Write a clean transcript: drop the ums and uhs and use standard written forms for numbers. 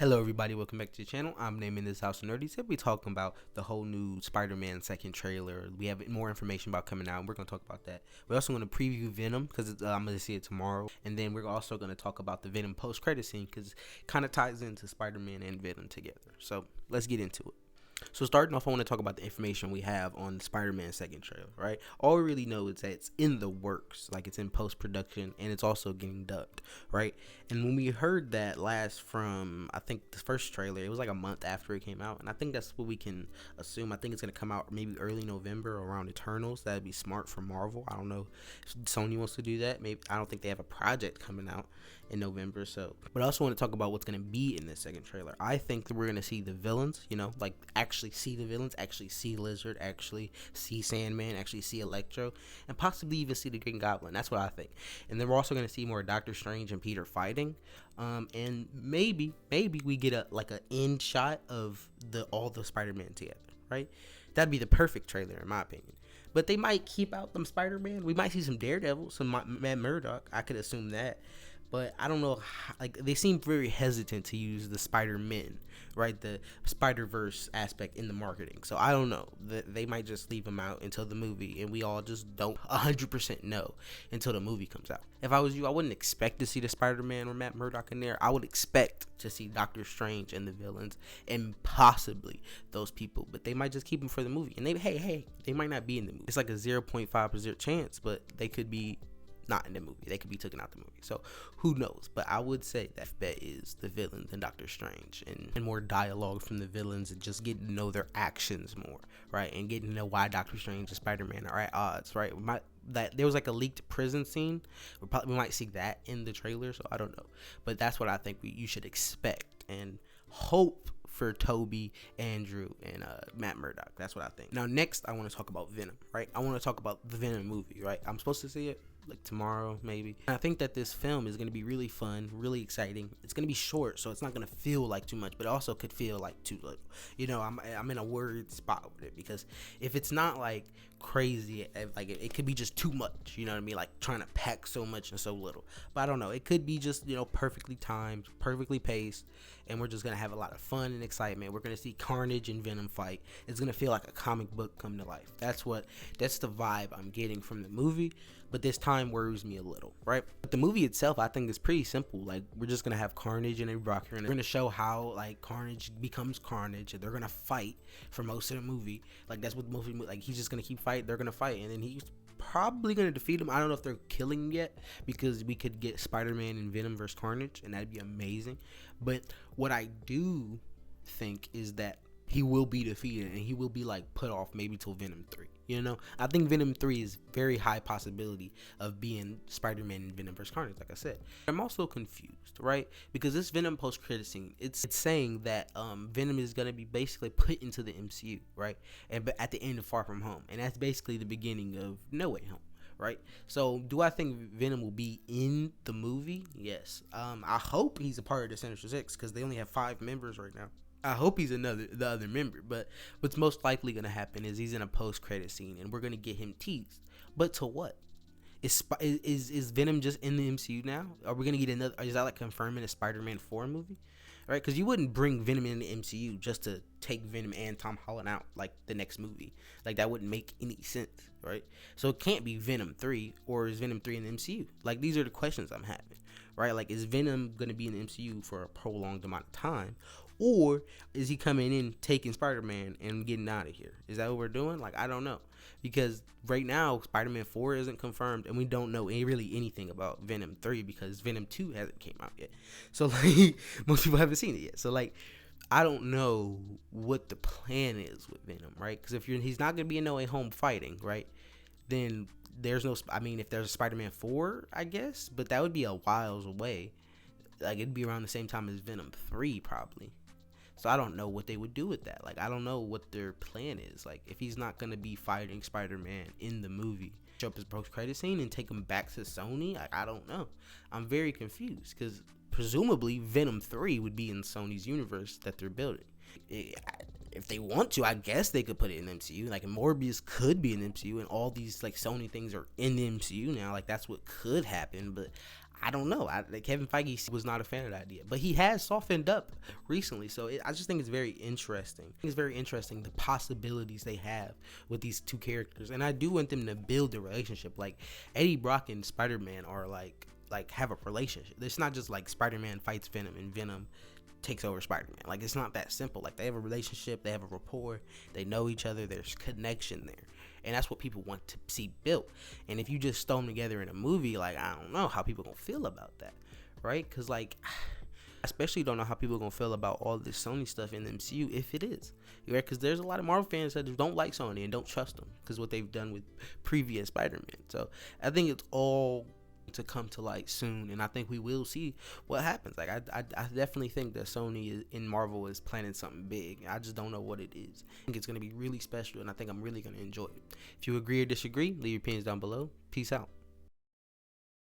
Hello everybody, welcome back to the channel. I'm naming this House of Nerdy. Today we're talking about the whole new Spider-Man second trailer. We have more information about coming out, and we're going to talk about that. We're also going to preview Venom, because I'm going to see it tomorrow. And then we're also going to talk about the Venom post-credit scene, because it kind of ties into Spider-Man and Venom together. So let's get into it. So starting off, I want to talk about the information we have on the Spider-Man second trailer, right? All we really know is that it's in the works, like it's in post-production, and it's also getting dubbed, right? And when we heard that last from, I think the first trailer, it was like a month after it came out, and I think that's what we can assume. I think it's going to come out maybe early November around Eternals. That'd be smart for Marvel. I don't know if Sony wants to do that. Maybe I don't think they have a project coming out in November, so. But I also want to talk about what's going to be in this second trailer. I think that we're going to see the villains, you know, like actually see the villains, actually see Lizard, actually see Sandman, actually see Electro, and possibly even see the Green Goblin. That's what I think. And then we're also going to see more Doctor Strange and Peter fighting, and maybe we get a end shot of all the Spider-Man together, right? That'd be the perfect trailer in my opinion. But they might keep out them Spider-Man. We might see some Daredevil, some Matt Murdock. I could assume that. But I don't know, like they seem very hesitant to use the Spider-Men, right? The Spider-Verse aspect in the marketing. So I don't know. They might just leave them out until the movie, and we all just don't 100% know until the movie comes out. If I was you, I wouldn't expect to see the Spider-Man or Matt Murdock in there. I would expect to see Doctor Strange and the villains and possibly those people, but they might just keep them for the movie. And they might not be in the movie. It's like a 0.5% chance, but they could be not in the movie. They could be taken out the movie. So who knows? But I would say that bet is the villains and Doctor Strange, and more dialogue from the villains, and just getting to know their actions more, right? And getting to know why Doctor Strange and Spider-Man are at odds, right? That there was like a leaked prison scene. We might see that in the trailer, so I don't know. But that's what I think you should expect and hope for Tobey, Andrew, and Matt Murdock. That's what I think. Now next, I want to talk about Venom, right? I want to talk about the Venom movie, right? I'm supposed to see it like tomorrow maybe. And I think that this film is going to be really fun, really exciting. It's going to be short, so it's not going to feel like too much, but it also could feel like too little. You know, I'm in a weird spot with it, because if it's not like crazy, like it could be just too much, you know what I mean, like trying to pack so much and so little. But I don't know, it could be just, you know, perfectly timed, perfectly paced, and we're just gonna have a lot of fun and excitement. We're gonna see Carnage and Venom fight. It's gonna feel like a comic book come to life. That's the vibe I'm getting from the movie. But this time worries me a little, right? But the movie itself, I think, is pretty simple. Like, we're just gonna have Carnage and a Rocker, and they're gonna show how like Carnage becomes Carnage, and they're gonna fight for most of the movie. Like, that's what the movie, like, he's just gonna keep fighting. They're gonna fight, and then he's probably gonna defeat him. I don't know if they're killing him yet, because we could get Spider-Man and Venom versus Carnage, and that'd be amazing. But what I do think is that he will be defeated, and he will be like put off maybe till Venom 3. You know, I think Venom 3 is very high possibility of being Spider-Man and Venom vs. Carnage, like I said. I'm also confused, right? Because this Venom post-credit scene, it's saying that Venom is going to be basically put into the MCU, right? And at the end of Far From Home. And that's basically the beginning of No Way Home, right? So do I think Venom will be in the movie? Yes. I hope he's a part of the Sinister Six, because they only have 5 members right now. I hope he's the other member, but what's most likely going to happen is he's in a post-credit scene, and we're going to get him teased. But to what? Is Venom just in the MCU now? Are we going to get another? Is that like confirming a Spider-Man 4 movie? Right? Because you wouldn't bring Venom in the MCU just to take Venom and Tom Holland out like the next movie. Like, that wouldn't make any sense, right? So it can't be Venom 3, or is Venom 3 in the MCU? Like, these are the questions I'm having, right? Like, is Venom going to be in the MCU for a prolonged amount of time? Or is he coming in, taking Spider-Man and getting out of here? Is that what we're doing? Like, I don't know. Because right now, Spider-Man 4 isn't confirmed, and we don't know really anything about Venom 3, because Venom 2 hasn't came out yet. So, like, most people haven't seen it yet. So, like, I don't know what the plan is with Venom, right? Because if he's not going to be in No Way Home fighting, right, then there's no, I mean, if there's a Spider-Man 4, I guess, but that would be a whiles away. Like, it'd be around the same time as Venom 3, probably. So I don't know what they would do with that. Like, I don't know what their plan is. Like, if he's not going to be fighting Spider-Man in the movie, show up his post-credit scene and take him back to Sony, like, I don't know. I'm very confused, because presumably Venom 3 would be in Sony's universe that they're building. If they want to, I guess they could put it in the MCU. Like, Morbius could be in the MCU, and all these, like, Sony things are in the MCU now. Like, that's what could happen, but I don't know. Kevin Feige was not a fan of the idea, but he has softened up recently. So I just think it's very interesting. It's very interesting the possibilities they have with these two characters, and I do want them to build a relationship. Like Eddie Brock and Spider-Man are like have a relationship. It's not just like Spider-Man fights Venom and Venom takes over Spider-Man. Like, it's not that simple. Like, they have a relationship, they have a rapport, they know each other, there's connection there, and that's what people want to see built. And if you just throw them together in a movie, like, I don't know how people gonna feel about that, right? Because like, I especially don't know how people gonna feel about all this Sony stuff in the MCU if it is, right? Because there's a lot of Marvel fans that don't like Sony and don't trust them because what they've done with previous Spider-Man. So I think it's all to come to light soon, and I think we will see what happens. Like, I definitely think that Sony in Marvel is planning something big. I just don't know what it is. I think it's going to be really special, and I think I'm really going to enjoy it. If you agree or disagree, leave your opinions down below. Peace out.